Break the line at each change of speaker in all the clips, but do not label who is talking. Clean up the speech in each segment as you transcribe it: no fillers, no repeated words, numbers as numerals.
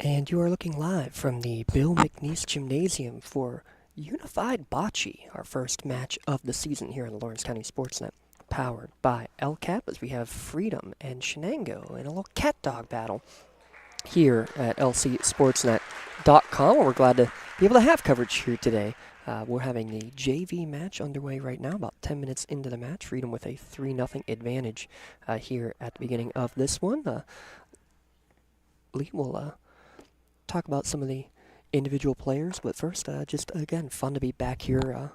And you are looking live from the Bill McNeese Gymnasium for Unified Bocce, our first match of the season here on the Lawrence County SportsNet, powered by LCAP, as we have Freedom and Shenango in a little cat dog battle here at lcsportsnet.com. We're glad to be able to have coverage here today. We're having the JV match underway right now, about 10 minutes into the match. Freedom with a 3-0 advantage here at the beginning of this one. Lee will talk about some of the individual players, but first, just again, fun to be back here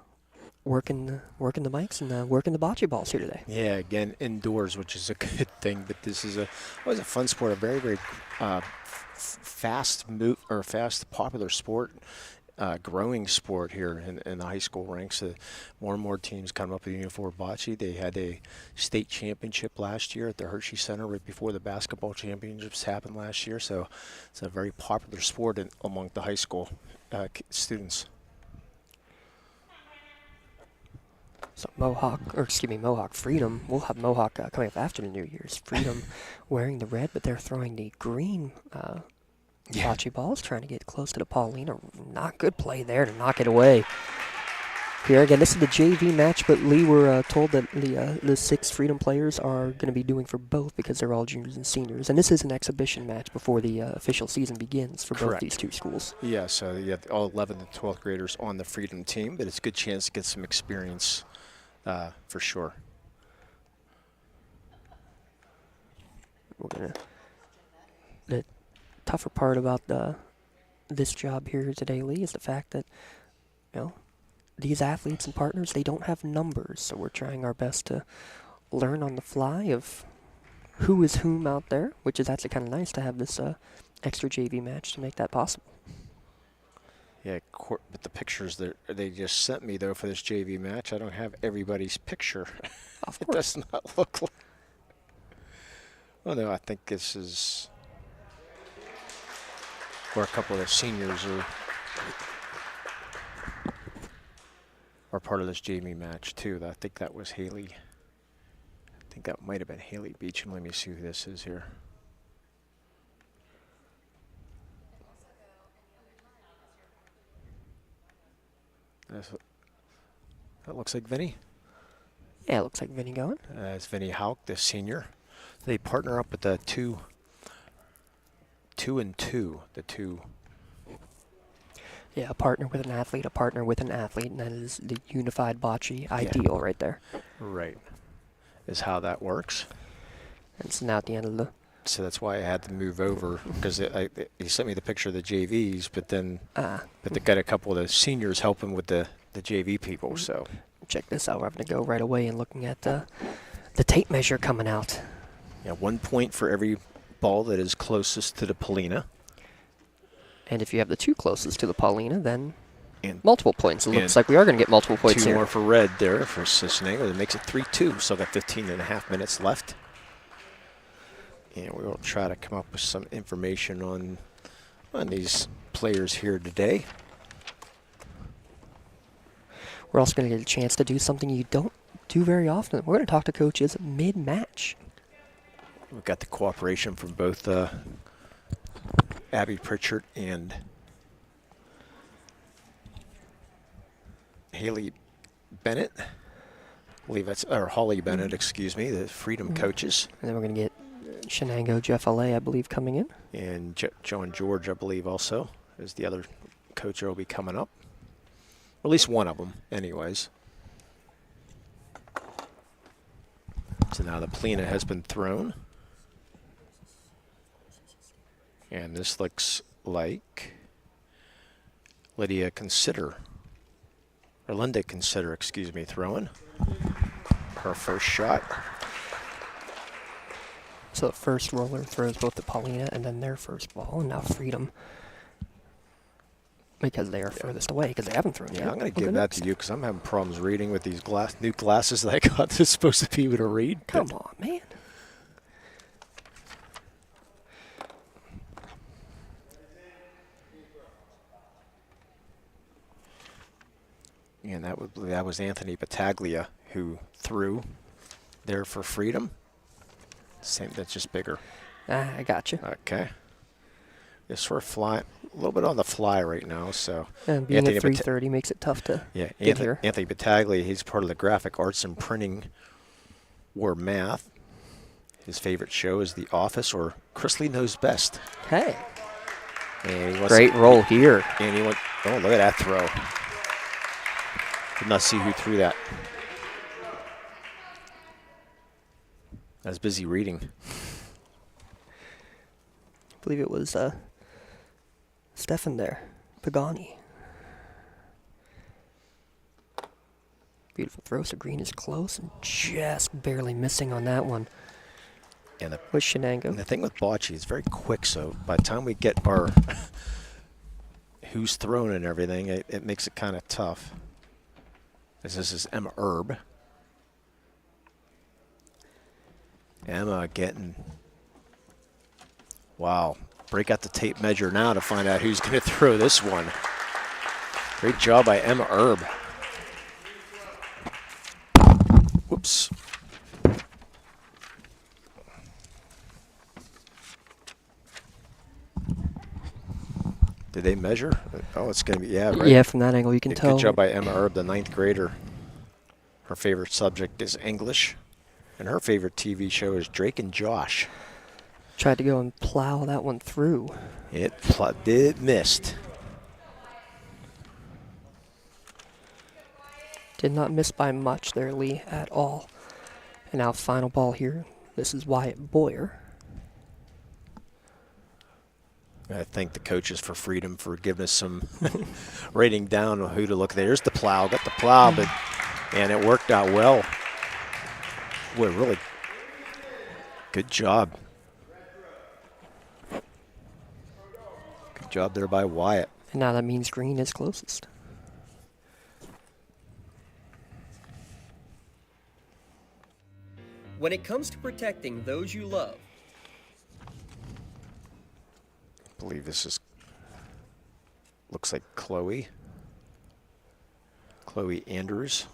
working the mics and working the bocce balls here today.
Yeah, again, indoors, which is a good thing, but this is always a fun sport, a very, very fast popular sport. Growing sport here in the high school ranks. More and more teams come up with uniform bocce. They had a state championship last year at the Hershey Center right before the basketball championships happened last year. So it's a very popular sport among the high school students.
So Mohawk Freedom. We'll have Mohawk coming up after the New Year's. Freedom wearing the red, but they're throwing the green bocce balls, trying to get close to the Paulina. Not good play there to knock it away. Here again, this is the JV match, but Lee, we're told that the 6 Freedom players are going to be doing for both because they're all juniors and seniors. And this is an exhibition match before the official season begins for both these two schools.
Yeah, so you have all 11th and 12th graders on the Freedom team, but it's a good chance to get some experience for sure.
We're going to... tougher part about this job here today, Lee, is the fact that, these athletes and partners, they don't have numbers, so we're trying our best to learn on the fly of who is whom out there, which is actually kind of nice to have this extra JV match to make that possible.
Yeah, but the pictures that they just sent me, though, for this JV match, I don't have everybody's picture.
Of course.
It does not look like... Well, no, I think this is... where a couple of the seniors are part of this JV match too. I think that was Haley. I think that might have been Haley Beecham. Let me see who this is here. That looks like Vinny.
Yeah, it looks like Vinny going.
It's Vinny Hauk, the senior. They partner up with the two and two. Yeah,
a partner with an athlete, and that is the unified bocce ideal right there.
Right, is how that works.
And so now at the end of the...
So that's why I had to move over, because he sent me the picture of the JVs, but then but they got a couple of the seniors helping with the JV people, so.
Check this out. We're having to go right away and looking at the tape measure coming out.
Yeah, 1 point for every ball that is closest to the Paulina.
And if you have the 2 closest to the Paulina, then multiple points. It looks like we are going to get multiple points
2
here.
2 more for red there for Shenango. That makes it 3-2. Still got 15.5 minutes left. And we will try to come up with some information on these players here today.
We're also going to get a chance to do something you don't do very often. We're going to talk to coaches mid-match.
We've got the cooperation from both Abby Pritchard and Haley Bennett. I believe that's, or Holly Bennett, excuse me, the Freedom coaches.
And then we're going to get Shenango Jeff L.A., I believe, coming in.
And Joe and George, I believe, also is the other coach that will be coming up. Or at least one of them, anyways. So now the Paulina has been thrown. And this looks like Linda Consider, excuse me, throwing her first shot.
So the first roller throws both the Paulina and then their first ball, and now Freedom, because they are furthest away, because they haven't thrown yet.
I'm going to give that to you, because I'm having problems reading with these new glasses that I got that's supposed to be able to read.
Come on, man.
And that was Anthony Battaglia who threw there for Freedom. Same, that's just bigger.
I got you.
Okay. It's sort of flying a little bit on the fly right now. So
And being
Anthony
at 3:30 makes it tough to
yeah,
get here.
Anthony Battaglia, he's part of the graphic arts and printing or math. His favorite show is The Office or Chrisley Knows Best.
Hey,
And he wants
great roll here.
And he went, oh, look at that throw. Did not see who threw that. I was busy reading.
I believe it was Stefan there, Pagani. Beautiful throw, so Green is close and just barely missing on that one.
And
With Shenango.
the thing with Bocce is very quick, so by the time we get our who's thrown and everything, it makes it kind of tough. This is Emma Erb. Emma getting, wow, break out the tape measure now to find out who's going to throw this one. Great job by Emma Erb. Whoops. Did they measure? Oh, it's going to be, yeah, right.
Yeah, from that angle you can tell.
Good job by Emma Erb, the 9th grader. Her favorite subject is English, and her favorite TV show is Drake and Josh.
Tried to go and plow that one through.
It missed.
Did not miss by much there, Lee, at all. And now final ball here. This is Wyatt Boyer.
I thank the coaches for freedom for giving us some rating down on who to look. There's the plow, got the plow, and it worked out well. Boy, really good job. Good job there by Wyatt.
And now that means Green is closest.
When it comes to protecting those you love,
I believe this is, looks like Chloe Andrews.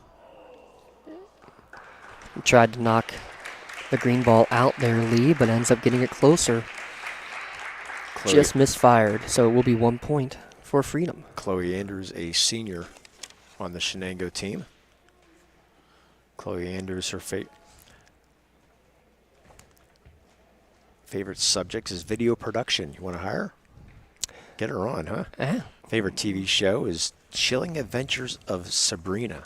He tried to knock the green ball out there, Lee, but ends up getting it closer. Just misfired, so it will be 1 point for Freedom.
Chloe Andrews, a senior on the Shenango team. Chloe Andrews, her favorite subject is video production. You want to hire her? Get her on, huh?
Yeah.
Favorite TV show is Chilling Adventures of Sabrina.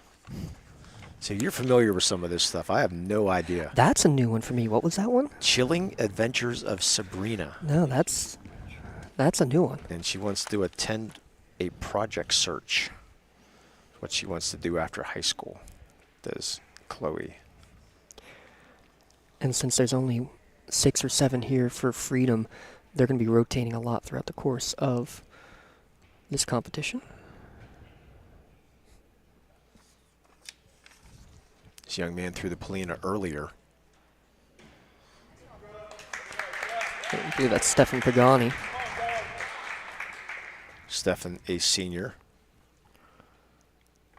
So you're familiar with some of this stuff. I have no idea.
That's a new one for me. What was that one?
Chilling Adventures of Sabrina.
No, that's a new one.
And she wants to attend a project search. What she wants to do after high school, does Chloe.
And since there's only 6 or 7 here for Freedom, they're going to be rotating a lot throughout the course of this competition.
This young man threw the Polina earlier.
I believe that's Stefan Pagani.
Stefan, a senior.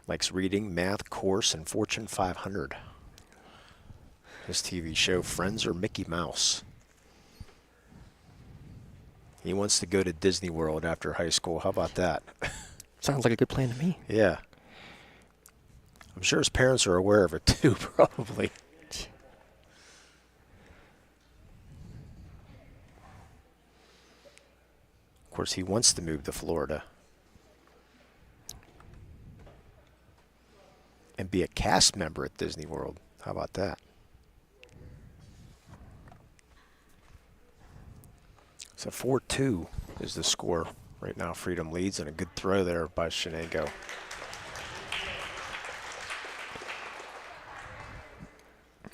Likes reading, math, course, and Fortune 500. His TV show, Friends or Mickey Mouse. He wants to go to Disney World after high school. How about that?
Sounds like a good plan to me.
Yeah. I'm sure his parents are aware of it too, probably. Of course, he wants to move to Florida and be a cast member at Disney World. How about that? So 4-2 is the score right now. Freedom leads, and a good throw there by Shenango.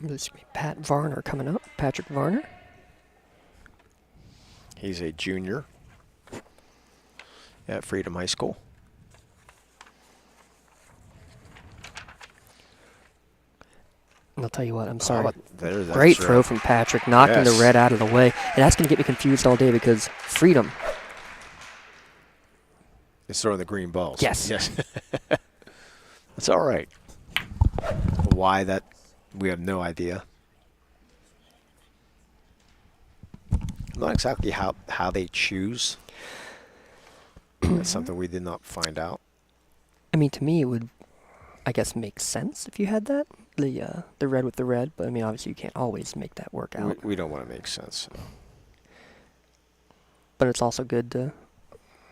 This is Pat Varner coming up. Patrick Varner.
He's a junior at Freedom High School.
And I'll tell you what, I'm sorry.
Great
throw from Patrick, knocking the red out of the way. And that's going to get me confused all day because Freedom.
It's throwing the green balls.
Yes.
Yes. That's all right. Why that, we have no idea. not exactly how they choose. That's something we did not find out.
I mean, to me, it would, I guess, make sense if you had that, the red with the red. But I mean, obviously, you can't always make that work out.
We don't want to make sense.
But it's also good to,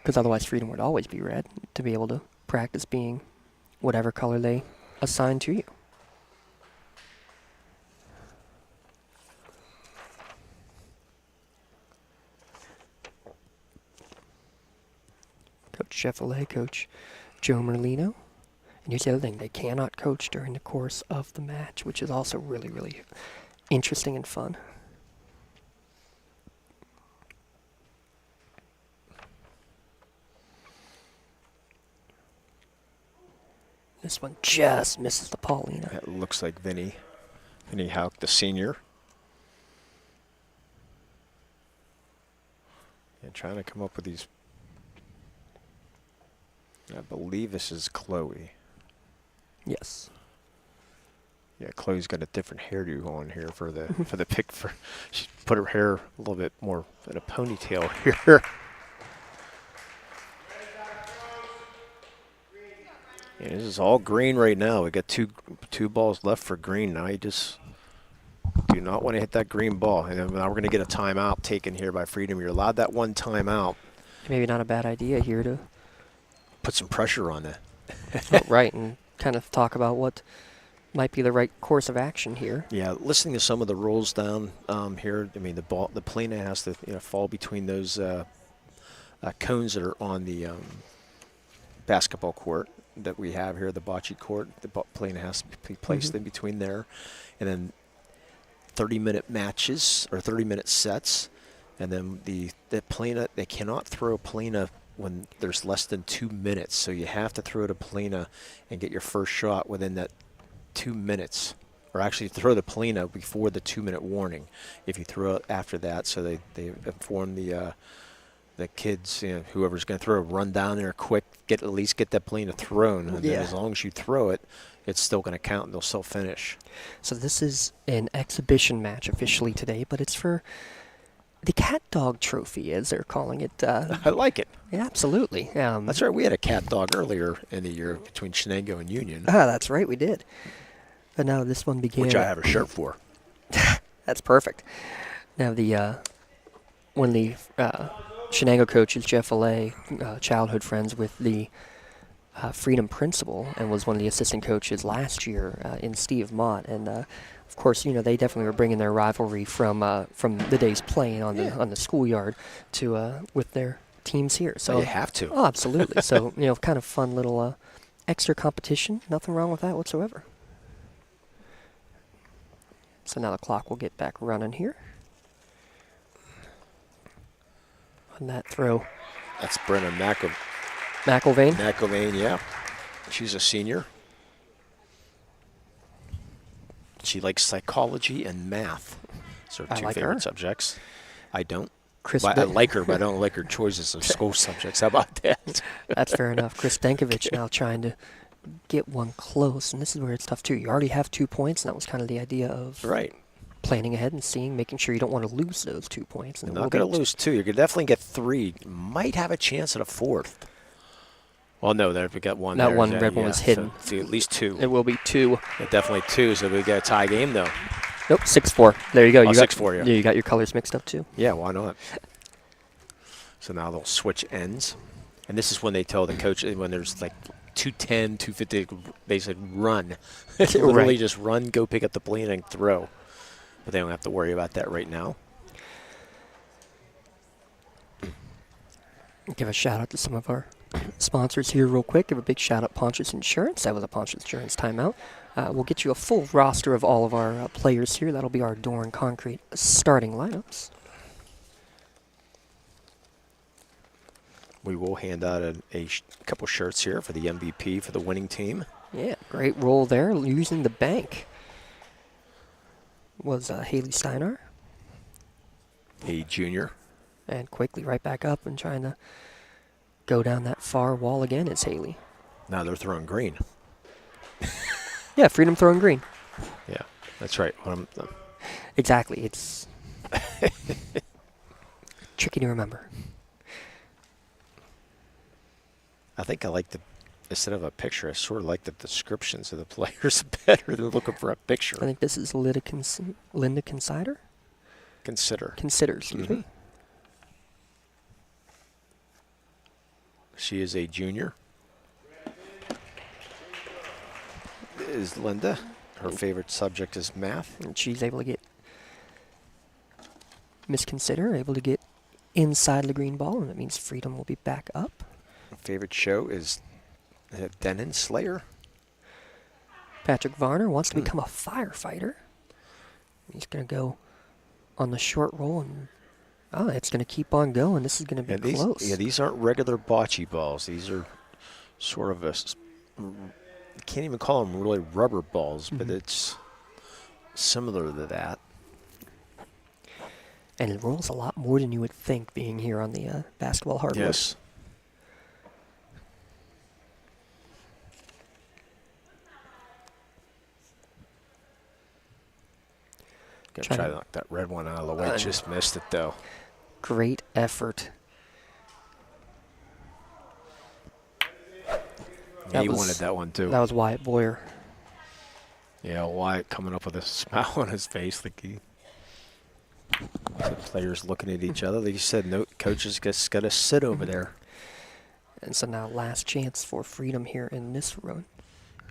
because otherwise Freedom would always be red, to be able to practice being whatever color they assign to you. Coach Chevrolet, Coach Joe Merlino. And here's the other thing, they cannot coach during the course of the match, which is also really, really interesting and fun. This one just misses the Paulina.
It looks like Vinny Hauk, the senior. And trying to come up with these. I believe this is Chloe.
Yes.
Yeah, Chloe's got a different hairdo on here for the pick. She put her hair a little bit more in a ponytail here. Yeah, this is all green right now. We got two balls left for green. Now you just do not want to hit that green ball. And then now we're going to get a timeout taken here by Freedom. You're allowed that one timeout.
Maybe not a bad idea here to
put some pressure on that.
Right, and kind of talk about what might be the right course of action here.
Yeah, listening to some of the rules down here, I mean, the plana has to fall between those cones that are on the basketball court that we have here, the bocce court. The plana has to be placed in between there. And then 30-minute matches or 30-minute sets. And then the plana, they cannot throw a plana when there's less than 2 minutes. So you have to throw the plana and get your first shot within that 2 minutes. Or actually throw the plana before the 2-minute warning. If you throw it after that, so they inform the kids, whoever's going to throw, run down there quick, at least get that plana thrown. And then as long as you throw it, it's still going to count and they'll still finish.
So this is an exhibition match officially today, but it's for the Cat Dog Trophy, as they're calling it.
I like it.
Yeah, absolutely.
That's right. We had a cat dog earlier in the year between Shenango and Union.
Ah, that's right. We did. But now this one began.
Which I have a shirt for.
That's perfect. Now when the Shenango coaches, Jeff Allais, childhood friends with the Freedom principal, and was one of the assistant coaches last year in Steve Mott, and of course, they definitely were bringing their rivalry from the days playing on the schoolyard to with their teams here. So
you have to.
Oh, absolutely. So kind of fun little extra competition. Nothing wrong with that whatsoever. So now the clock will get back running here. On that throw.
That's Brenna
McIlvain.
McIlvain, yeah. She's a senior. She likes psychology and math. Those are two favorite subjects. I don't. I like her, but I don't like her choices of school subjects. How about that?
That's fair enough. Chris Stankovic now trying to get one close, and this is where it's tough too. You already have 2 points, and that was kind of the idea of planning ahead and making sure you don't want to lose those 2 points.
You're not going to lose 2. You're going to definitely get 3. Might have a chance at a 4th. Well, no, there we got one.
That one red one was hidden.
So at least 2.
It will be 2.
Yeah, definitely 2. So we got a tie game though.
Nope, 6-4. There you go.
You 6-4.
Yeah, you got your colors mixed up too.
Yeah, why not? So now they'll switch ends, and this is when they tell the coach when there's like 210, 250. They said run, literally just run, go pick up the plane and throw. But they don't have to worry about that right now.
Give a shout out to some of our sponsors here real quick. Give a big shout out Ponchos Insurance. That was a Ponchos Insurance timeout. We'll get you a full roster of all of our players here. That'll be our door and concrete starting lineups.
We will hand out a couple shirts here for the MVP for the winning team.
Yeah, great roll there. Using the bank was Haley Steinar.
A junior.
And quickly right back up and trying to go down that far wall again is Haley.
Now they're throwing green.
Yeah, Freedom throwing green.
Yeah, that's right.
Exactly. It's tricky to remember.
I think I like instead of a picture, I sort of like the descriptions of the players better than looking for a picture.
I think this is Linda Consider?
Consider,
Excuse me.
She is a junior. Is Linda. Her favorite subject is math.
And she's able to get Miss Consider, able to get inside the green ball, and that means Freedom will be back up.
Her favorite show is Denon Slayer.
Patrick Varner wants to become a firefighter. He's going to go on the short roll, and it's going to keep on going. This is going to be close.
These aren't regular bocce balls. These are sort of you can't even call them really rubber balls, but it's similar to that.
And it rolls a lot more than you would think being here on the basketball hardwood.
Yes. Gonna try to knock that red one out of the way. Just missed it, though.
Great effort.
Yeah, he wanted that one, too.
That was Wyatt Boyer.
Yeah, Wyatt coming up with a smile on his face. Like the players looking at each other. Like you said, no, coaches just got to sit over there.
And so now last chance for Freedom here in this run.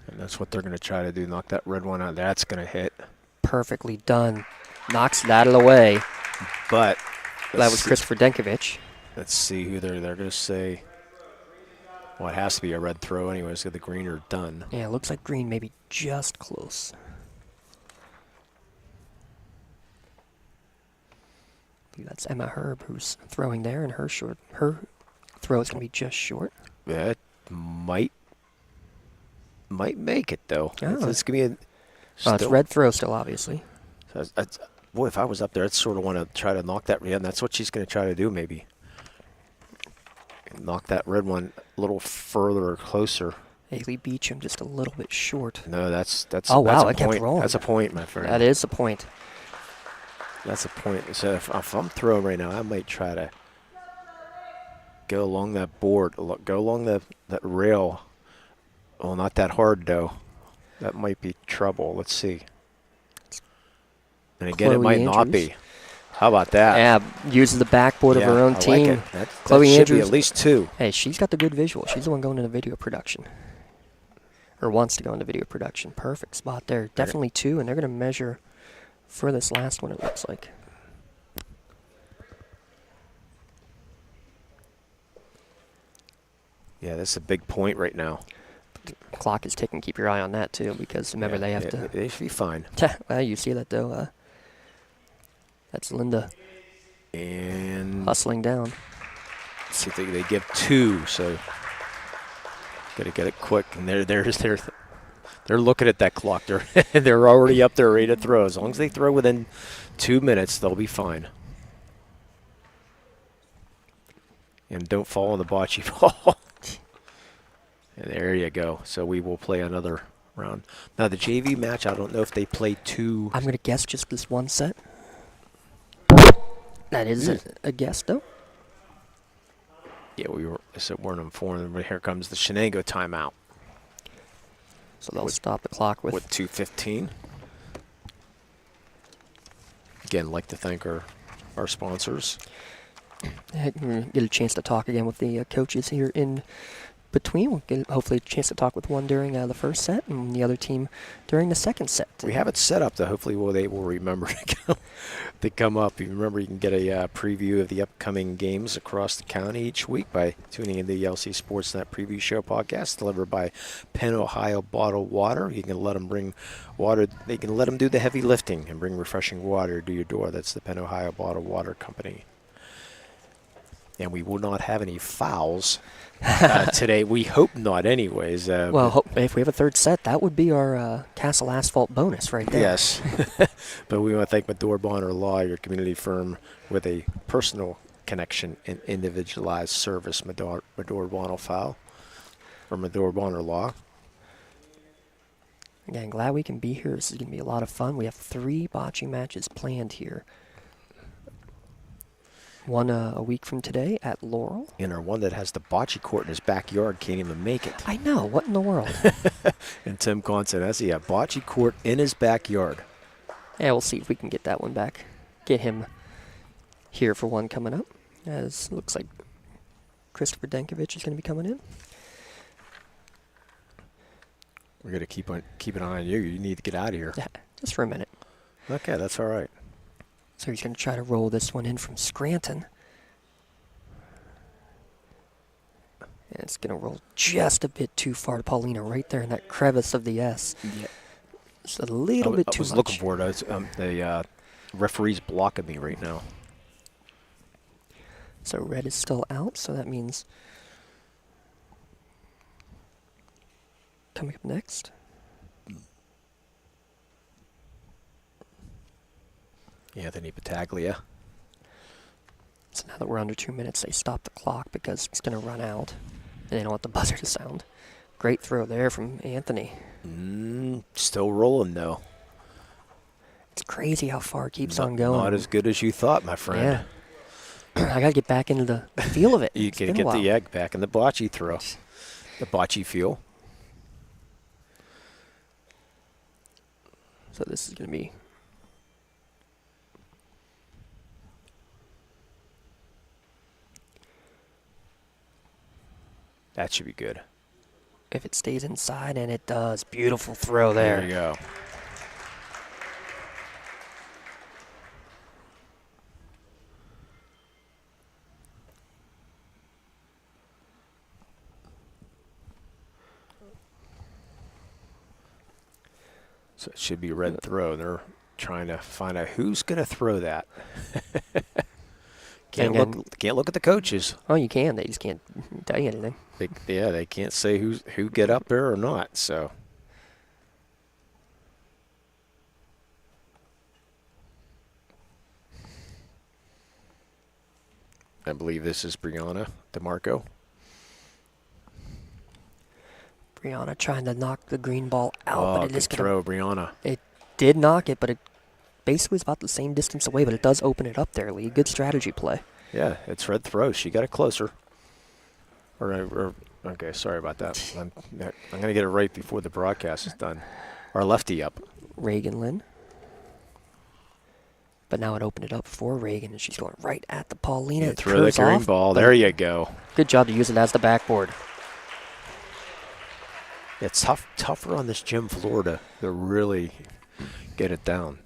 And that's what they're going to try to do, knock that red one out. That's going to hit.
Perfectly done. Knocks it out of the way.
But
that was Christopher Denkovich.
Let's see who they're going to say. Well, it has to be a red throw anyways, because the green are done.
Yeah, it looks like green may be just close. That's Emma Herb who's throwing there, and her throw is going to be just short.
Yeah, it might make it, though.
Oh.
It's going to be
it's red throw still, obviously.
Boy, if I was up there, I'd sort of want to try to knock that. Yeah, and that's what she's going to try to do, maybe. Knock that red one a little further or closer.
Haley Beecham just a little bit short.
No, that's
oh, wow,
that's
it kept rolling.
That's a point, my friend.
That is a point.
That's a point. So if I'm throwing right now, I might try to go along that board, go along that rail. Well, not that hard, though. That might be trouble. Let's see. And again,
Chloe
it might
Andrews.
not be. How about that?
Yeah, uses the backboard of her own
I
team.
Like it.
Chloe
should
Andrews.
be at least two.
Hey, she's got the good visual. She's the one going into video production. Or wants to go into video production. Perfect spot there. Definitely two, and they're going to measure for this last one, it looks like.
Yeah, that's a big point right now.
The clock is ticking. Keep your eye on that, too, because remember they have to...
They should be fine.
Well, you see that, though. That's Linda.
And
hustling down.
See, they give two, so got to get it quick. And they're looking at that clock. They're already up there ready to throw. As long as they throw within 2 minutes, they'll be fine. And don't fall on the bocce ball. And there you go. So we will play another round. Now the JV match, I don't know if they play two.
I'm going to guess just this one set. That is a guess, though.
Yeah, weren't informed. But here comes the Shenango timeout.
So they'll stop the clock with
2:15. Again, like to thank our sponsors.
Get a chance to talk again with the coaches here in between. We'll get hopefully a chance to talk with one during the first set and the other team during the second set.
We have it set up, though. Hopefully they will remember to come up. You remember you can get a preview of the upcoming games across the county each week by tuning into the LC SportsNet Preview Show podcast delivered by Penn Ohio Bottled Water. You can let them bring water. They can let them do the heavy lifting and bring refreshing water to your door. That's the Penn Ohio Bottled Water Company. And we will not have any fouls today. We hope not anyways.
Well, if we have a third set, that would be our Castle Asphalt bonus right there.
Yes. But we want to thank Medore Bonner Law, your community firm with a personal connection and individualized service. Medore Bonner File or Medore Bonner Law.
Again, glad we can be here. This is going to be a lot of fun. We have 3 bocce matches planned here. One a week from today at Laurel.
And our one that has the bocce court in his backyard can't even make it.
I know. What in the world?
And Tim Constanesi, a bocce court in his backyard.
Yeah, we'll see if we can get that one back. Get him here for one coming up. As looks like Christopher Denkovich is going to be coming in.
We're going to keep an eye on you. You need to get out of here.
Yeah, just for a minute.
Okay, that's all right.
So he's going to try to roll this one in from Scranton. And it's going to roll just a bit too far to Paulina, right there in that crevice of the S.
Yeah.
Just a little bit too much.
I was looking for it. The referee's blocking me right now.
So red is still out, so that means coming up next.
Anthony Battaglia.
So now that we're under 2 minutes, they stop the clock because it's going to run out. And they don't want the buzzer to sound. Great throw there from Anthony.
Still rolling, though.
It's crazy how far it keeps on going.
Not as good as you thought, my friend.
Yeah. I got to get back into the feel of it.
You got to get the egg back in the bocce throw. The bocce feel.
So this is going to be...
That should be good.
If it stays inside, and it does. Beautiful throw there.
There you go. So it should be red throw. They're trying to find out who's going to throw that. Can't look at the coaches.
Oh, you can. They just can't tell you anything.
They can't say who get up there or not. So I believe this is Brianna DeMarco.
Brianna trying to knock the green ball out, but it is
good throw, Brianna.
It did knock it, but it basically is about the same distance away, but it does open it up there, Lee. Good strategy play.
Yeah, it's red throw. She got it closer. Okay, sorry about that. I'm going to get it right before the broadcast is done. Our lefty up.
Reagan Lynn. But now it opened it up for Reagan, and she's going right at the Paulina.
Throw the green ball. There you go.
Good job to use it as the backboard.
It's tougher on this gym floor to really get it down.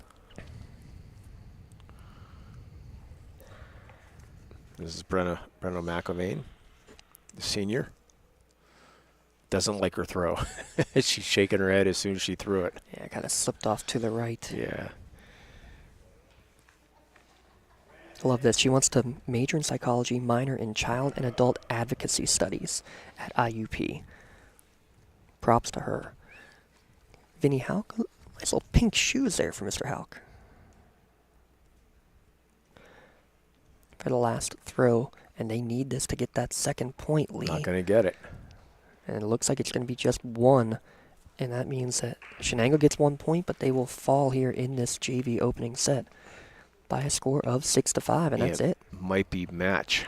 This is Brenna McIlvain, the senior. Doesn't like her throw. She's shaking her head as soon as she threw it.
Yeah, kind of slipped off to the right.
Yeah.
I love this. She wants to major in psychology, minor in child and adult advocacy studies at IUP. Props to her. Vinnie Hauk. Nice little pink shoes there for Mr. Hauk. For the last throw, and they need this to get that second point, Lee.
Not going to get it.
And it looks like it's going to be just one, and that means that Shenango gets 1 point, but they will fall here in this JV opening set by a score of 6-5, and that's it.
Might be match.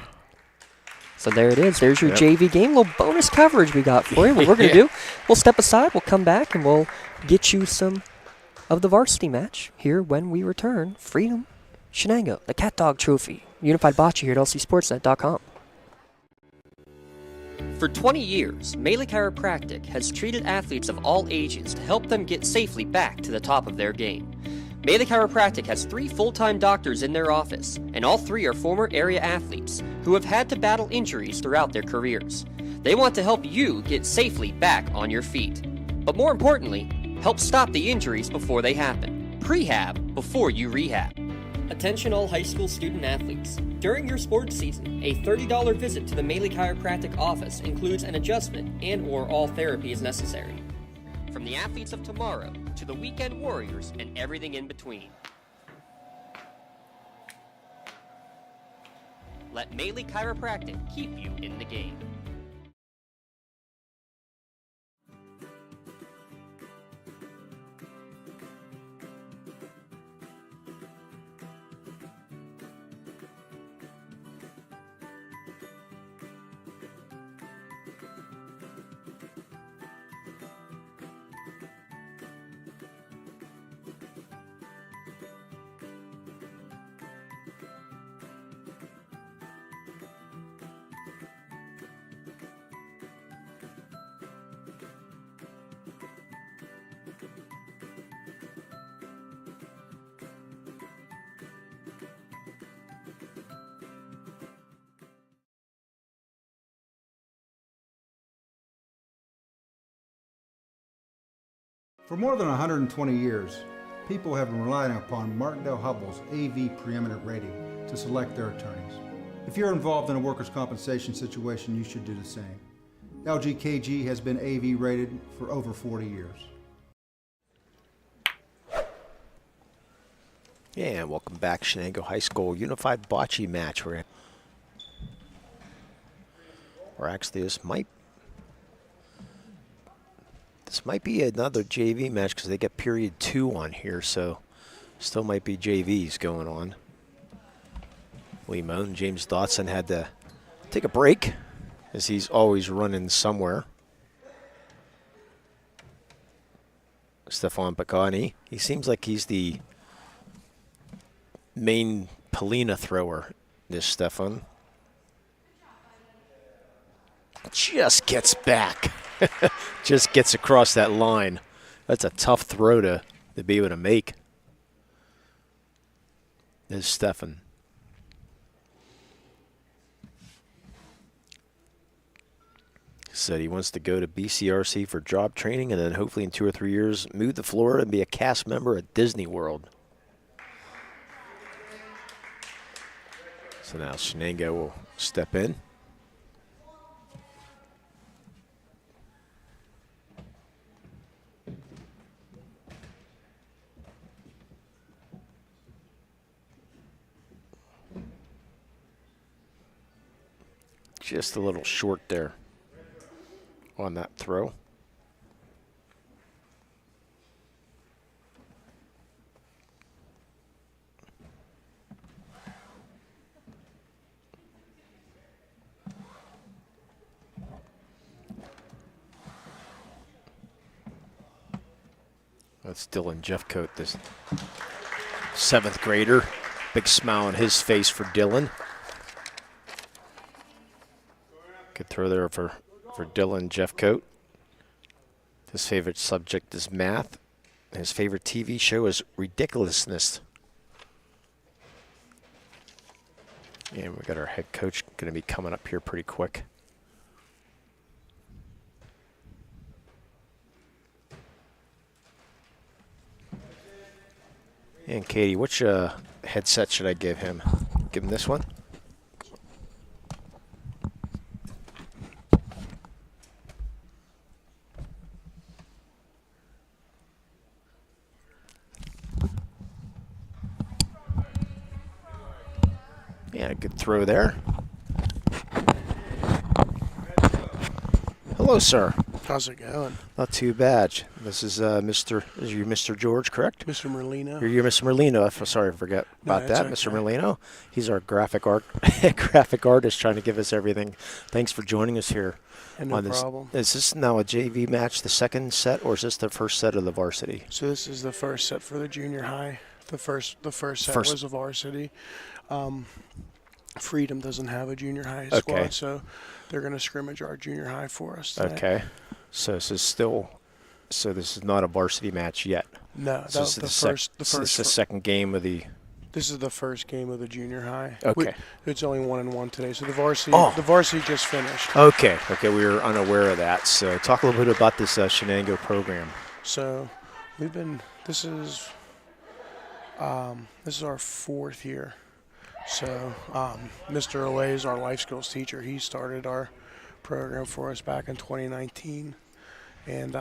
So there it is. There's your JV game. Little bonus coverage we got for you. What we're going to do, we'll step aside, we'll come back, and we'll get you some of the varsity match here when we return. Freedom, Shenango, the Cat Dog Trophy. Unified Bocce here at lcsportsnet.com.
For 20 years, Melee Chiropractic has treated athletes of all ages to help them get safely back to the top of their game. Melee Chiropractic has 3 full-time doctors in their office, and all 3 are former area athletes who have had to battle injuries throughout their careers. They want to help you get safely back on your feet. But more importantly, help stop the injuries before they happen. Prehab before you rehab. Attention all high school student athletes. During your sports season, a $30 visit to the Melee Chiropractic office includes an adjustment and/or all therapy is necessary. From the athletes of tomorrow to the weekend warriors and everything in between. Let Melee Chiropractic keep you in the game.
For more than 120 years, people have been relying upon Martindale Hubbell's AV preeminent rating to select their attorneys. If you're involved in a workers' compensation situation, you should do the same. LGKG has been AV rated for over 40 years.
Yeah, and welcome back, Shenango High School Unified Bocce match. Or actually, this might be another JV match because they got period 2 on here, so still might be JVs going on. Lee Moan and James Dotson had to take a break as he's always running somewhere. Stefan Pagani, he seems like he's the main Polina thrower, this Stefan. Just gets back. Just gets across that line. That's a tough throw to be able to make. There's Stefan. Said he wants to go to BCRC for job training and then hopefully in 2 or 3 years move to Florida and be a cast member at Disney World. So now Shenango will step in. Just a little short there on that throw. That's Dylan Jeffcoat, this 7th grader. Big smile on his face for Dylan. Good throw there for Dylan Jeffcoat. His favorite subject is math. His favorite TV show is Ridiculousness. And we got our head coach going to be coming up here pretty quick. And Katie, which headset should I give him? Give him this one? Yeah, good throw there. Hello, sir.
How's it going?
Not too bad. This is you Mr. George, correct?
Mr. Merlino.
You're Mr. Merlino. Sorry, I forgot about that.
Okay.
Mr. Merlino. He's our graphic artist trying to give us everything. Thanks for joining us here.
And no
on this.
problem.
Is this now a JV match, the second set, or is this the first set of the varsity?
So this is the first set for the junior high. The first set was a varsity. Freedom doesn't have a junior high squad, so they're going to scrimmage our junior high for us today.
Okay. So this is not a varsity match yet.
No,
So
that's
this is the second game of the.
This is the first game of the junior high.
Okay.
It's only 1-1 today, so the varsity just finished.
Okay. We were unaware of that. So talk a little bit about this Shenango program.
So this is our 4th year. So Mr. Olay is our life skills teacher. He started our program for us back in 2019. And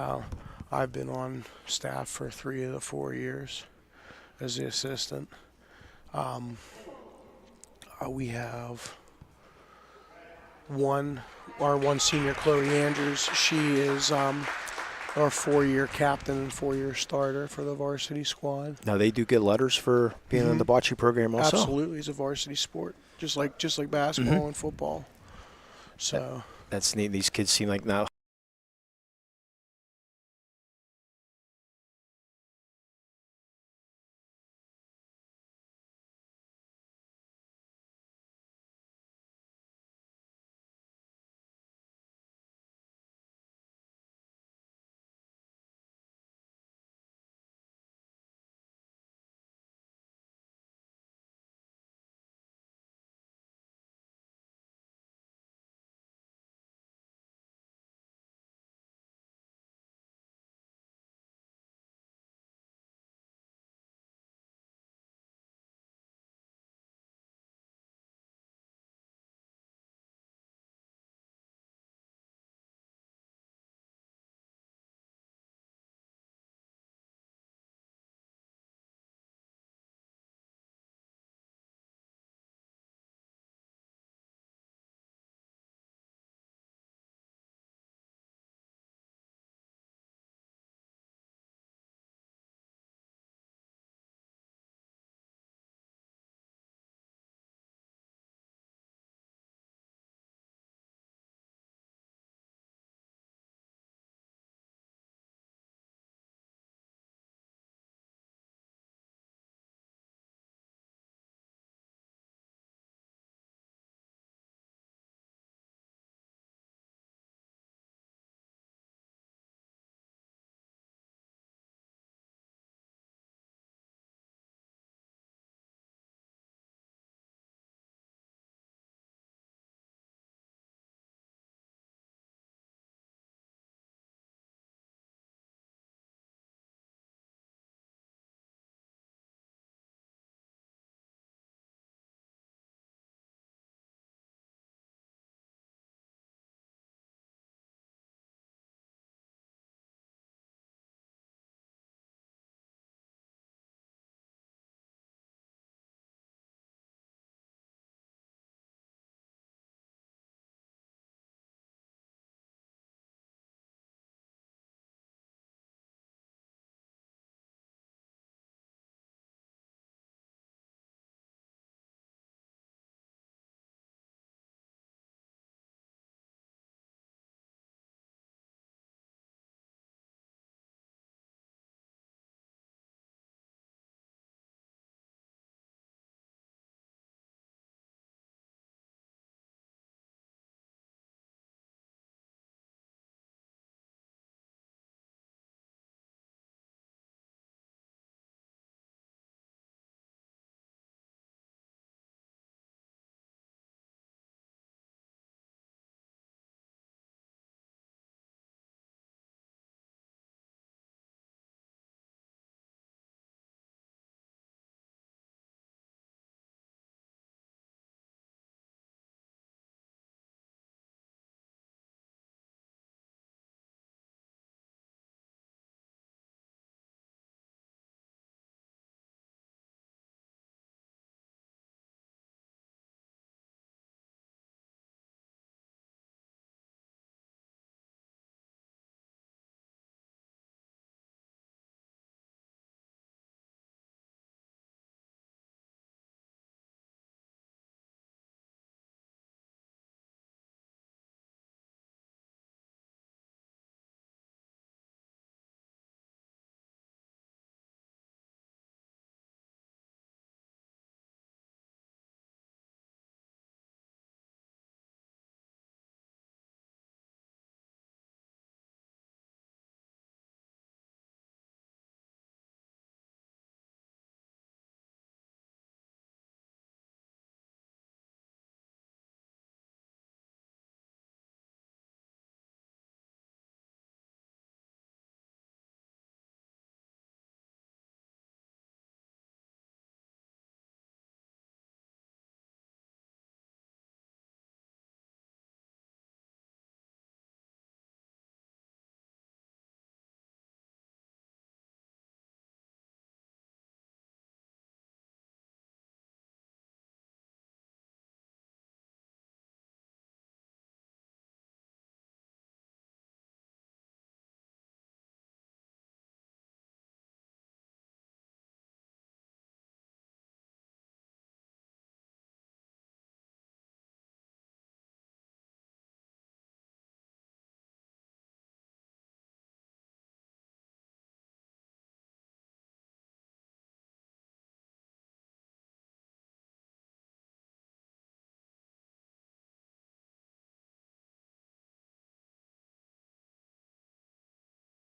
I've been on staff for 3 of the 4 years as the assistant. We have our one senior, Chloe Andrews. She is our 4-year captain and 4-year starter for the varsity squad.
Now they do get letters for being in the Bocce program also?
Absolutely. It's a varsity sport, just like basketball and football. So
that's neat. These kids seem like now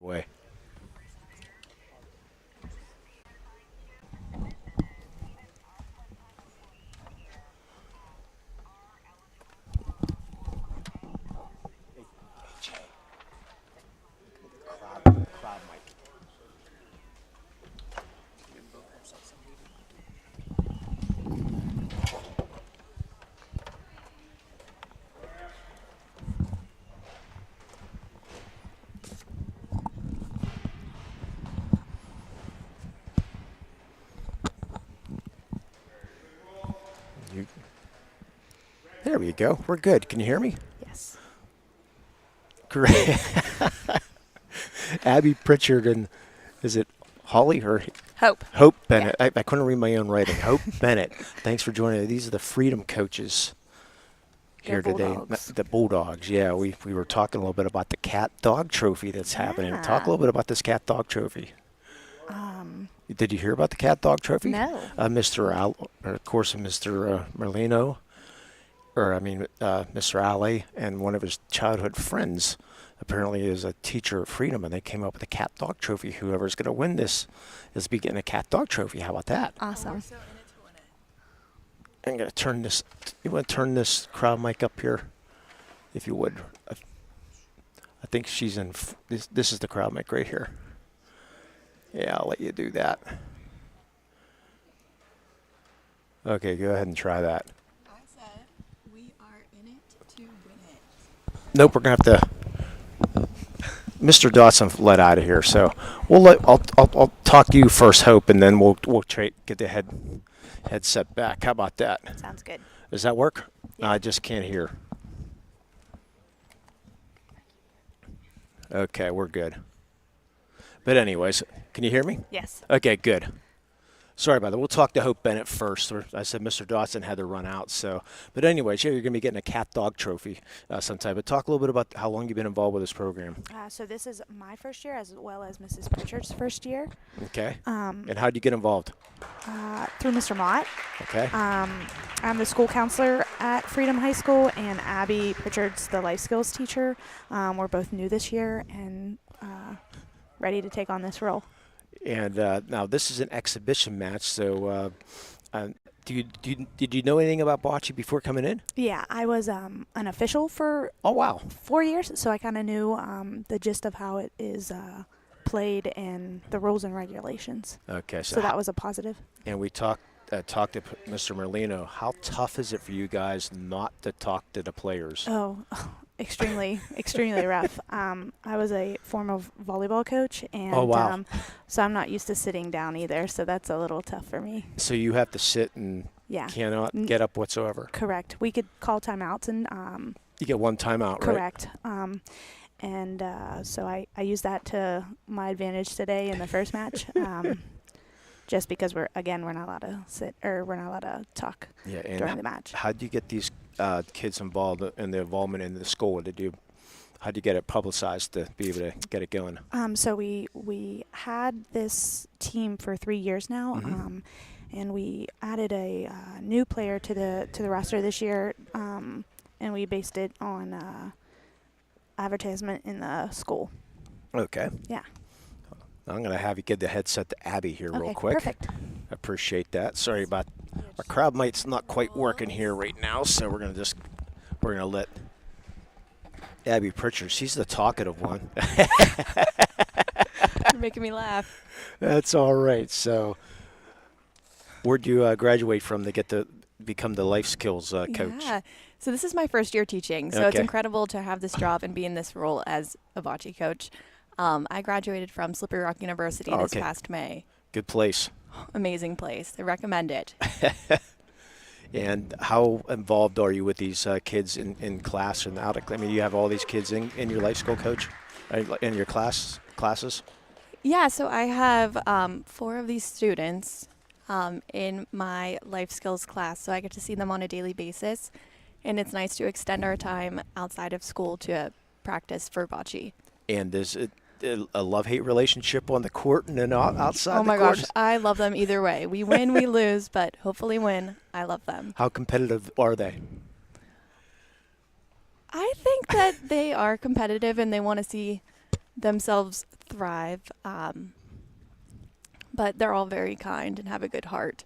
Way. Crowd mic. You, there we go. We're good. Can you hear me?
Yes.
Great. Abby Pritchard and is it Holly or
Hope.
Hope Bennett? I couldn't read my own writing. Hope Bennett. Thanks for joining. These are the Freedom coaches here
They're
today.
Bulldogs.
The Bulldogs. Yeah, we were talking a little bit about the cat dog trophy that's happening. Talk a little bit about this cat dog trophy. Did you hear about the cat dog trophy?
No.
Of course, Mr. Merlino, Mr. Ale, and one of his childhood friends apparently is a teacher of Freedom, and they came up with a cat dog trophy. Whoever's going to win this is be getting a cat dog trophy. How about that?
Awesome.
I'm going to turn this. You want to turn this crowd mic up here, if you would. I think she's in. This is the crowd mic right here. Yeah, I'll let you do that. Okay, go ahead and try that.
I said we are in it to win it.
Nope, we're gonna have to. Mr. Dotson let out of here, so we'll let. I'll talk to you first, Hope, and then we'll get the headset back. How about that?
Sounds good.
Does that work? I just can't hear. Okay, we're good. But anyways, can you hear me?
Yes.
Okay, good. Sorry about that. We'll talk to Hope Bennett first. I said Mr. Dotson had to run out. But anyways, yeah, you're going to be getting a cat dog trophy sometime. But talk a little bit about how long you've been involved with this program.
So this is my first year as well as Mrs. Pritchard's first year.
Okay. And how did you get involved?
Through Mr. Mott.
Okay.
I'm the school counselor at Freedom High School, and Abby Pritchard's the life skills teacher. We're both new this year and ready to take on this role.
And now this is an exhibition match, so did you know anything about bocce before coming in?
Yeah, I was an official for
Oh, wow.
4 years, so I kind of knew the gist of how it is played and the rules and regulations.
Okay.
So that was a positive.
And we talked to Mr. Merlino. How tough is it for you guys not to talk to the players?
Oh, extremely rough. I was a former volleyball coach, and
Oh, wow.
so I'm not used to sitting down either, so that's a little tough for me.
So you have to sit and
Yeah.
cannot get up whatsoever.
Correct. We could call timeouts and
You get one timeout, right?
correct. So I used that to my advantage today in the first match. Just because we're not allowed to sit or we're not allowed to talk
Yeah. And
during the match.
how do you get these kids involved in the involvement in the school? How do you get it publicized to be able to get it going?
So we had this team for 3 years now,
Mm-hmm.
and we added a new player to the roster this year, and we based it on advertisement in the school.
Okay.
Yeah.
I'm going to have you give the headset to Abby here real
Okay,
quick.
perfect.
I appreciate that. Sorry about our crowd mic's not quite working here right now, so we're going to let Abby Pritchard. She's the talkative one.
You're making me laugh.
That's all right. So, where'd you graduate from to become the life skills coach?
Yeah. So this is my first year teaching, so it's
Okay.
incredible to have this job and be in this role as a bocce coach. I graduated from Slippery Rock University
Oh,
this
okay.
past May.
Good place.
Amazing place. I recommend it.
And how involved are you with these kids in class and out? I mean, you have all these kids in your life skill coach, in your classes.
Yeah, so I have 4 of these students in my life skills class, so I get to see them on a daily basis, and it's nice to extend our time outside of school to practice for bocce.
And is it a love-hate relationship on the court and then outside
Oh my
the court?
gosh, I love them either way. We win, we lose, but hopefully win. I love them.
How competitive are they?
I think that they are competitive and they want to see themselves thrive. But they're all very kind and have a good heart.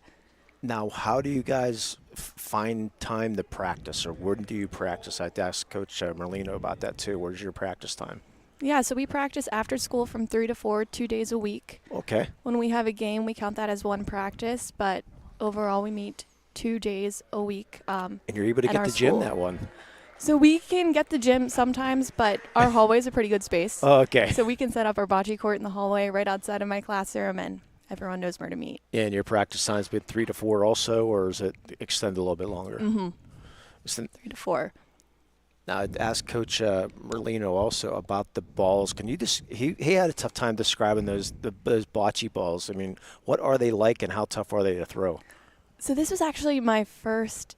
Now, how do you guys find time to practice, or when do you practice? I had to ask Coach Merlino about that too. Where's your practice time?
Yeah, so we practice after school from 3 to 4, 2 days a week.
Okay.
When we have a game, we count that as one practice, but overall we meet 2 days a week.
And you're able to
at
get
our
the gym
school.
that one.
So we can get the gym sometimes, but our hallway is a pretty good space.
Oh, okay.
So we can set up our bocce court in the hallway right outside of my classroom, and everyone knows where to meet.
And your practice time's been 3 to 4 also, or is it extended a little bit longer?
Mm-hmm.
3
to 4.
Now, I'd ask Coach Merlino also about the balls. Can you just he had a tough time describing those bocce balls. I mean, what are they like, and how tough are they to throw?
So this was actually my first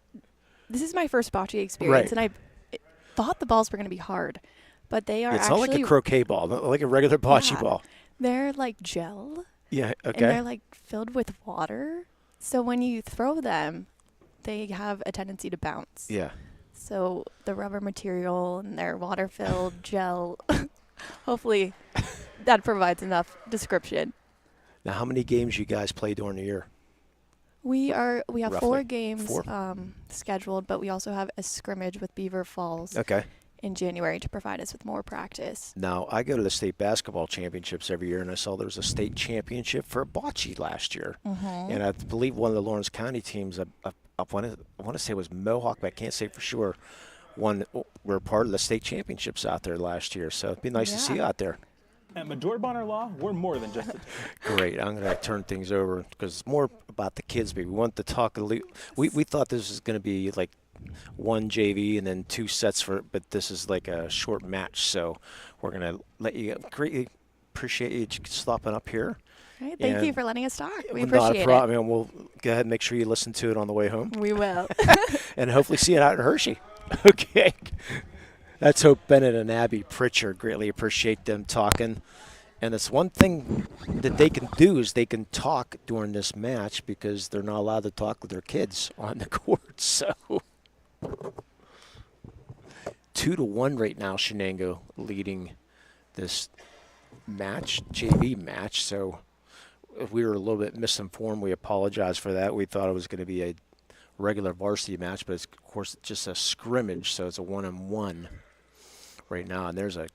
bocce experience,
Right.
and I thought the balls were going to be hard, but they are
It's
actually
not like a croquet ball, not like a regular bocce
Yeah.
ball.
They're like gel.
Yeah.
And they're
Okay.
like filled with water. So when you throw them, they have a tendency to bounce.
Yeah.
So the rubber material and their water filled gel, hopefully that provides enough description.
Now, how many games you guys play during the year?
We have
Roughly.
4 games
4?
scheduled, but we also have a scrimmage with Beaver Falls
Okay.
in January to provide us with more practice.
Now, I go to the state basketball championships every year, and I saw there was a state championship for bocce last year.
Mm-hmm.
And I believe one of the Lawrence County teams, I want to say it was Mohawk, but I can't say for sure, were part of the state championships out there last year. So it'd be nice to see you out there.
At Majority Bonner Law, we're more than just a
Great. I'm going to turn things over because it's more about the kids. But we want to talk. We thought this was going to be like one JV and then 2 sets but this is like a short match. So we're going to let you greatly appreciate you stopping up here.
All right, thank you
And
for letting us talk. We
Not
appreciate
a problem. I mean, we'll go ahead and make sure you listen to it on the way home.
it. We will.
And hopefully see it out in Hershey. Okay. Let's hope Bennett and Abby Pritchard greatly appreciate them talking. And it's one thing that they can do is they can talk during this match because they're not allowed to talk with their kids on the court. So 2-1 right now, Shenango leading this match, JV match. So if we were a little bit misinformed, we apologize for that. We thought it was going to be a regular varsity match, but it's, of course, just a scrimmage, so it's a 1-on-1 right now. And there's a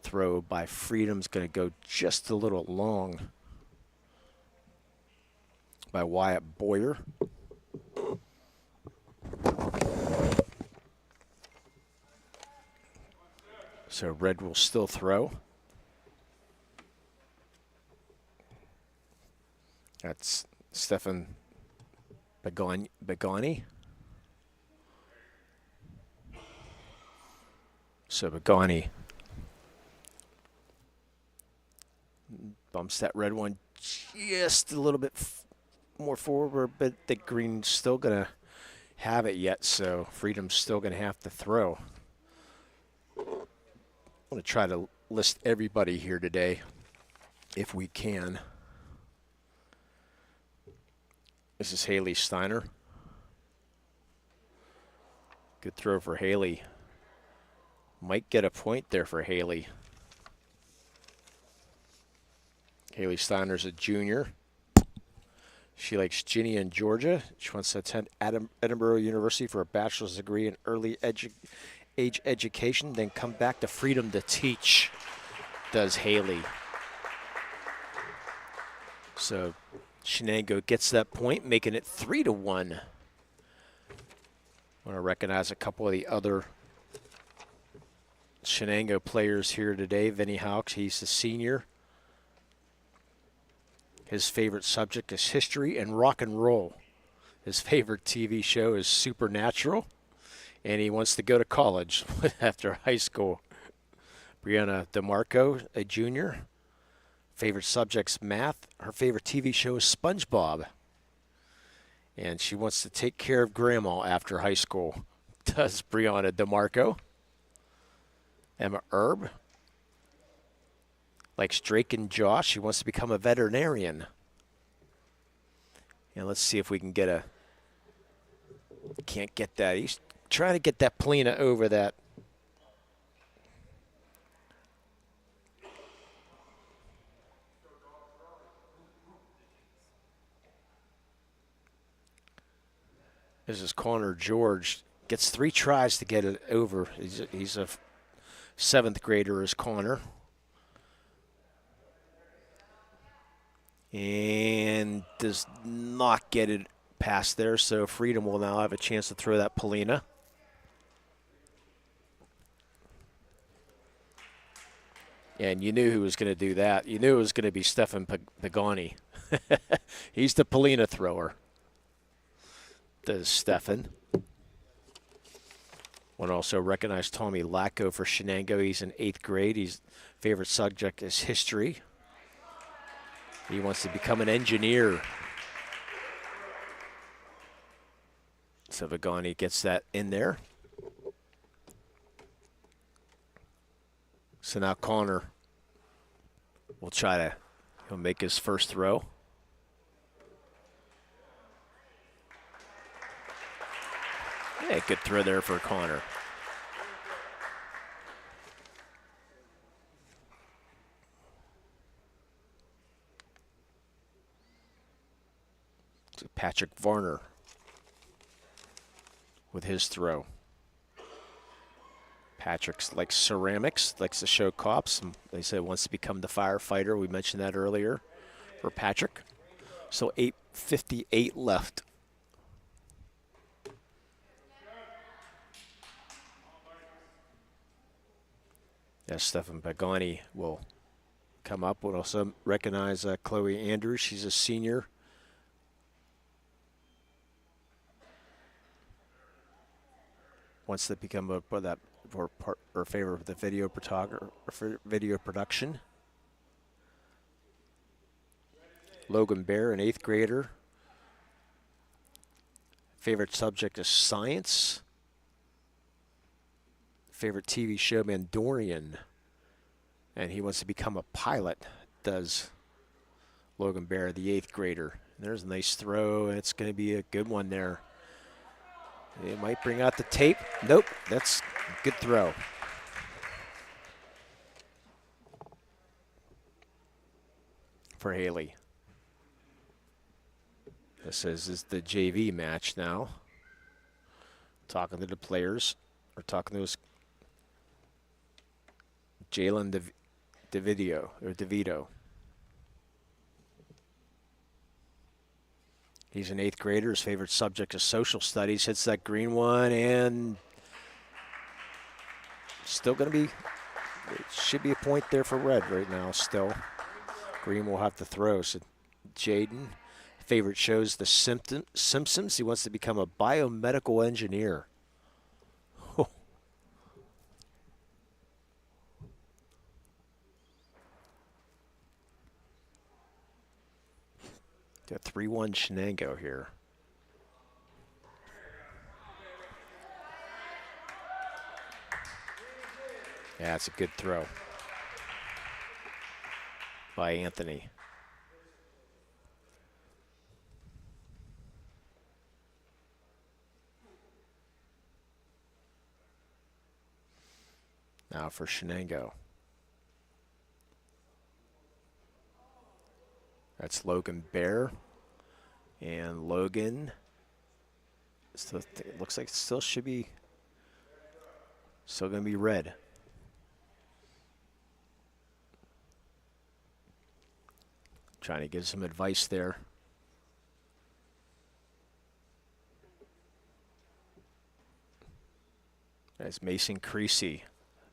throw by Freedom's going to go just a little long by Wyatt Boyer. So Red will still throw. That's Stefan Begani. So Begani bumps that red one just a little bit more forward, but the green's still going to have it yet, so Freedom's still going to have to throw. I'm going to try to list everybody here today if we can. This is Haley Steiner. Good throw for Haley. Might get a point there for Haley. Haley Steiner's a junior. She likes Ginny in Georgia. She wants to attend Edinburgh University for a bachelor's degree in early age education, then come back to Freedom to teach, does Haley. So Shenango gets that point, making it 3-1. I want to recognize a couple of the other Shenango players here today. Vinny Hawks, he's a senior. His favorite subject is history and rock and roll. His favorite TV show is Supernatural, and he wants to go to college after high school. Brianna DeMarco, a junior. Favorite subject's math. Her favorite TV show is SpongeBob. And she wants to take care of grandma after high school. Does Brianna DeMarco. Emma Erb likes Drake and Josh. She wants to become a veterinarian. And let's see if we can get a... Can't get that. He's trying to get that Polina over that This is Connor George. Gets 3 tries to get it over. He's a 7th grader as Connor. And does not get it past there, so Freedom will now have a chance to throw that Polina. And you knew who was going to do that. You knew it was going to be Stefan Pagani. He's the Polina thrower. Does Stefan. Want to also recognize Tommy Lacko for Shenango. He's in 8th grade. His favorite subject is history. He wants to become an engineer. So Pagani gets that in there. So now Connor will try to he'll make his first throw. Yeah, good throw there for Connor. So Patrick Varner with his throw. Patrick's likes ceramics, likes to show cops. They said wants to become the firefighter. We mentioned that earlier for Patrick. So 8:58 left. Yes, Stefan Pagani will come up. We'll also recognize Chloe Andrews. She's a senior. Wants to become a or favor of the video photographer or video production. Logan Bear, an 8th grader. Favorite subject is science. Favorite TV show, Mandalorian. And he wants to become a pilot, does Logan Bear, the 8th grader. And there's a nice throw, and it's going to be a good one there. It might bring out the tape. Nope, that's a good throw. For Haley. This is the JV match now. Talking to the players, or talking to his Jalen DeVito. He's an 8th grader. His favorite subject is social studies. Hits that green one, and still going to be, it should be a point there for red right now still. Green will have to throw. So Jaden, favorite shows The Simpsons. He wants to become a biomedical engineer. Got 3-1 Shenango here. Yeah, that's a good throw by Anthony. Now for Shenango. That's Logan Bear. And Logan, still, it looks like it still should be, still going to be red. Trying to give some advice there. That's Mason Creasy.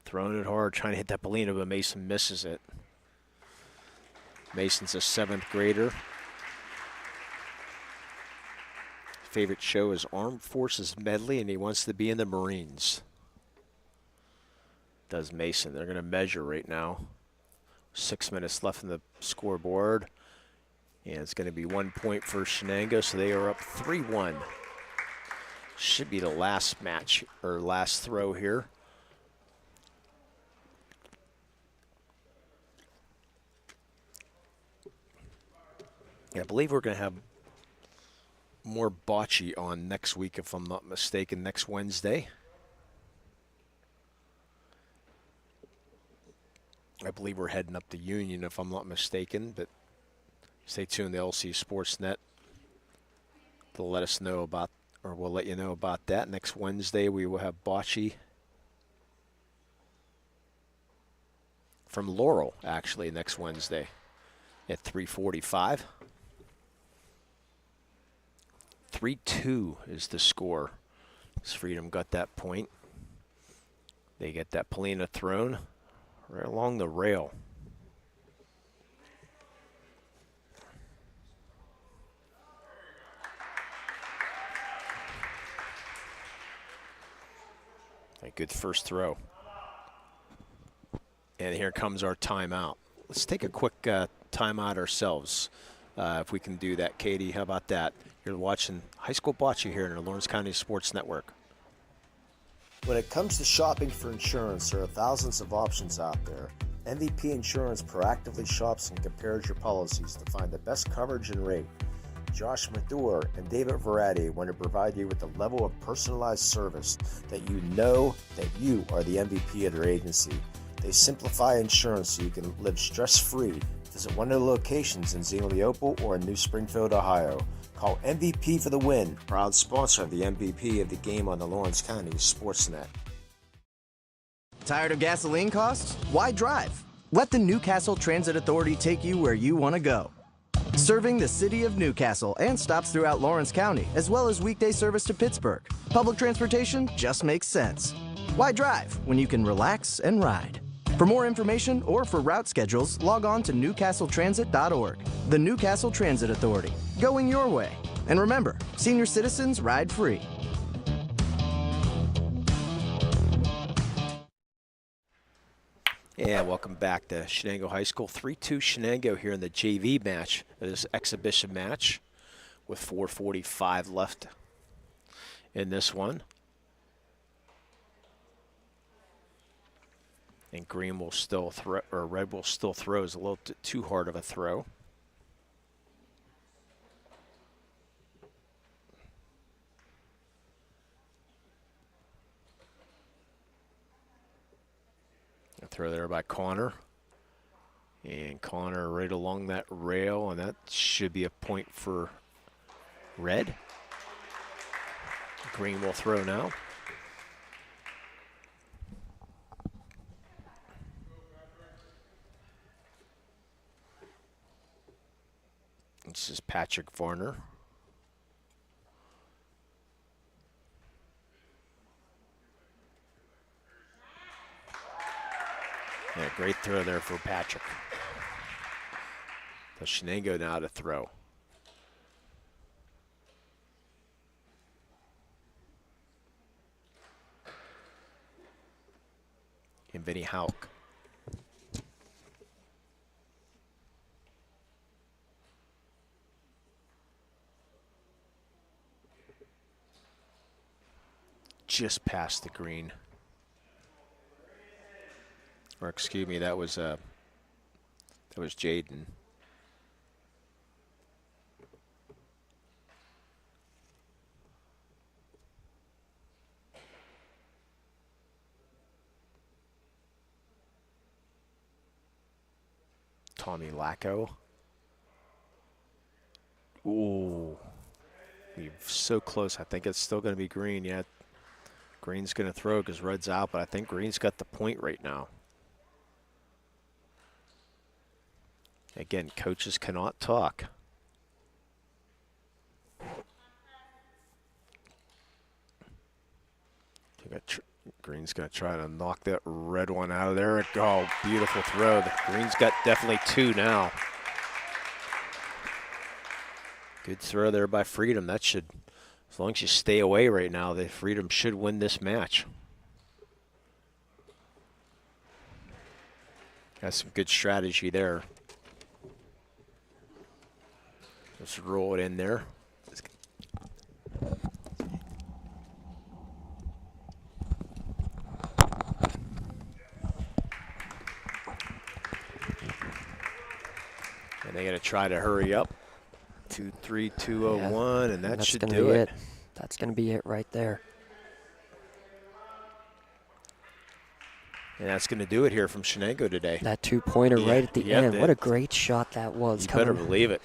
Throwing it hard, trying to hit that Polina, but Mason misses it. Mason's a 7th grader. Favorite show is Armed Forces Medley, and he wants to be in the Marines. Does Mason. They're going to measure right now. 6 minutes left in the scoreboard. And it's going to be 1 point for Shenango, so they are up 3-1. Should be the last match, or last throw here. Yeah, I believe we're going to have more bocce on next week, if I'm not mistaken, next Wednesday. I believe we're heading up to Union, if I'm not mistaken, but stay tuned to LC SportsNet. They'll let us know about or we'll let you know about that. Next Wednesday, we will have Bocce from Laurel, actually, next Wednesday at 3:45. 3-2 is the score. As Freedom got that point. They get that Polina thrown right along the rail. A good first throw. And here comes our timeout. Let's take a quick timeout ourselves, if we can do that. Katie, how about that? You're watching High School Bocce here in the Lawrence County Sports Network.
When it comes to shopping for insurance, there are thousands of options out there. MVP Insurance proactively shops and compares your policies to find the best coverage and rate. Josh Mathur and David Verratti want to provide you with the level of personalized service that you know that you are the MVP of their agency. They simplify insurance so you can live stress-free. Visit one of their locations in Zeno-Leopold or in New Springfield, Ohio. Call MVP for the win. Proud sponsor of the MVP of the game on the Lawrence County SportsNet.
Tired of gasoline costs? Why drive? Let the Newcastle Transit Authority take you where you want to go. Serving the city of Newcastle and stops throughout Lawrence County, as well as weekday service to Pittsburgh. Public transportation just makes sense. Why drive when you can relax and ride? For more information or for route schedules, log on to newcastletransit.org. The Newcastle Transit Authority, going your way. And remember, senior citizens ride free.
Yeah, welcome back to Shenango High School. 3-2 Shenango here in the JV match, this exhibition match, with 4:45 left in this one. And green will still throw, or red will still throw. Is a little too hard of a throw. A throw there by Connor. And Connor right along that rail, and that should be a point for red. Green will throw now. This is Patrick Varner. Yeah, great throw there for Patrick. The Shenango now to throw. And Vinny Hauk. Just past the green. Or excuse me, that was Jaden. Tommy Lacko. Ooh. We're so close. I think it's still going to be green. Yeah, green's going to throw because red's out, but I think green's got the point right now. Again, coaches cannot talk. Green's going to try to knock that red one out of there. Oh, beautiful throw. The green's got definitely two now. Good throw there by Freedom. That should, as long as you stay away right now, the Freedom should win this match. Got some good strategy there. Just roll it in there. And they got to try to hurry up. 2-3-2-0-1, and that should do it.
That's going to be it right there.
And that's going to do it here from Shenango today.
That two-pointer right at the end. What a great shot that was.
You better believe it.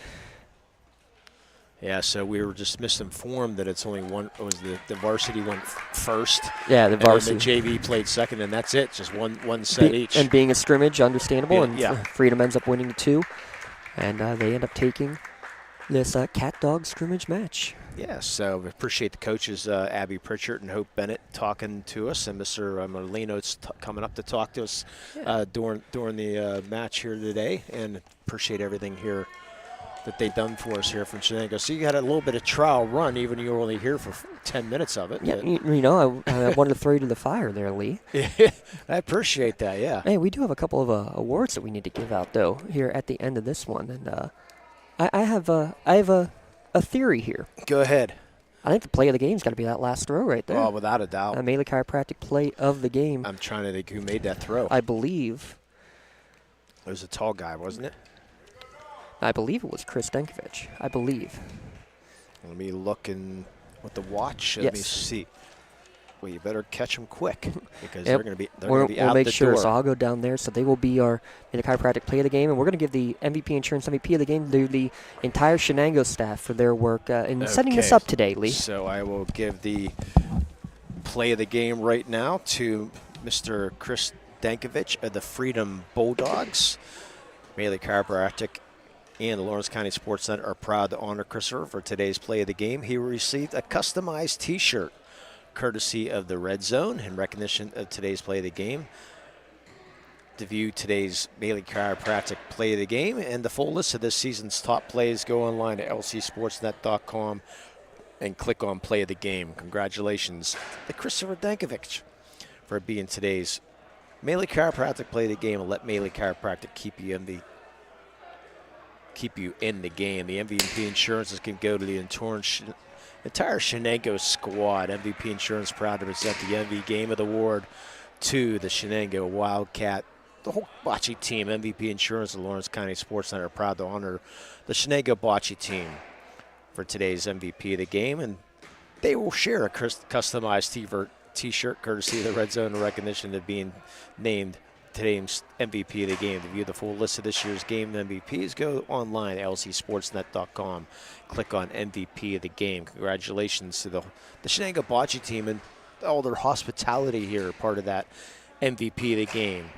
Yeah, so we were just misinformed that it's only one. It was the varsity went first.
Yeah, the varsity.
And then the JV played second, and that's it. Just one set each.
And being a scrimmage, understandable. And
yeah.
Freedom ends up winning 2. And they end up taking this cat dog scrimmage match.
Yeah, so we appreciate the coaches, Abby Pritchard and Hope Bennett, talking to us, and Mr. Molino's coming up to talk to us during the match here today, and appreciate everything here that they've done for us here from Shenango. So you had a little bit of trial run, even though you were only here for 10 minutes of it.
Yeah, I wanted to throw you to the fire there, Lee.
Yeah, I appreciate that, yeah.
Hey, we do have a couple of awards that we need to give out, though, here at the end of this one. And I have a theory here.
Go ahead.
I think the play of the game's got to be that last throw right there.
Oh, without a doubt.
Melee Chiropractic play of the game.
I'm trying to think who made that throw.
I believe.
It was a tall guy, wasn't it?
I believe it was Chris Denkovich. I believe.
Let me look with the watch.
Yes.
Let me see. Well, you better catch them quick because
Yep.
they're going to be
We'll
out
make
the
sure.
door.
So I'll go down there. So they will be our the chiropractic play of the game, and we're going to give the MVP Insurance MVP of the game to the entire Shenango staff for their work in setting this
Okay.
up today, Lee.
So I will give the play of the game right now to Mr. Chris Dankovich of the Freedom Bulldogs. Melee Chiropractic and the Lawrence County Sports Center are proud to honor Christopher for today's play of the game. He received a customized T-shirt courtesy of the Red Zone in recognition of today's play of the game. To view today's Melee Chiropractic play of the game and the full list of this season's top plays, go online to lcsportsnet.com and click on play of the game. Congratulations to Christopher Dankovich for being today's Melee Chiropractic play of the game, and let Melee Chiropractic keep you in the game. The MVP insurances can go to the entire Shenango squad. MVP Insurance proud to present the MV Game of the Award to the Shenango Wildcat. The whole Bocce team. MVP Insurance and Lawrence County Sports Center are proud to honor the Shenango Bocce team for today's MVP of the game, and they will share a customized T-shirt courtesy of the Red Zone in recognition of being named today's MVP of the game. To view the full list of this year's game MVPs, go online to lcsportsnet.com. Click on MVP of the game. Congratulations to the Shenango Bocce team and all their hospitality here, part of that MVP of the game.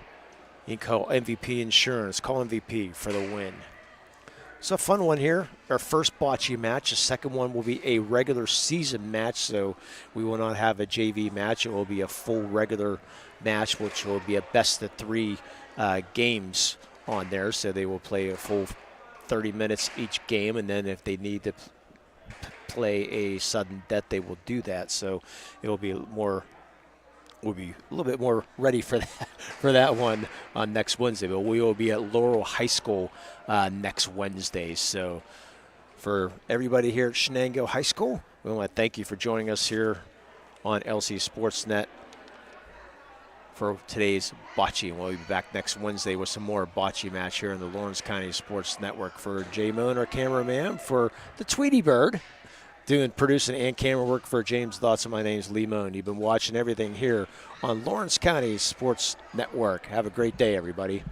You can call MVP Insurance. Call MVP for the win. It's a fun one here. Our first bocce match. The second one will be a regular season match, so we will not have a JV match. It will be a full regular match, which will be a best-of-3 games on there. So they will play a full 30 minutes each game, and then if they need to play a sudden death, they will do that. So it will be we'll be a little bit more ready for that one on next Wednesday. But we will be at Laurel High School next Wednesday. So for everybody here at Shenango High School, we want to thank you for joining us here on LC Sportsnet for today's bocce. We'll be back next Wednesday with some more bocce match here in the Lawrence County Sports Network. For Jay Moon, our cameraman, for the Tweety Bird, doing producing and camera work for James Dotson. My name's Lee Moon. You've been watching everything here on Lawrence County Sports Network. Have a great day, everybody.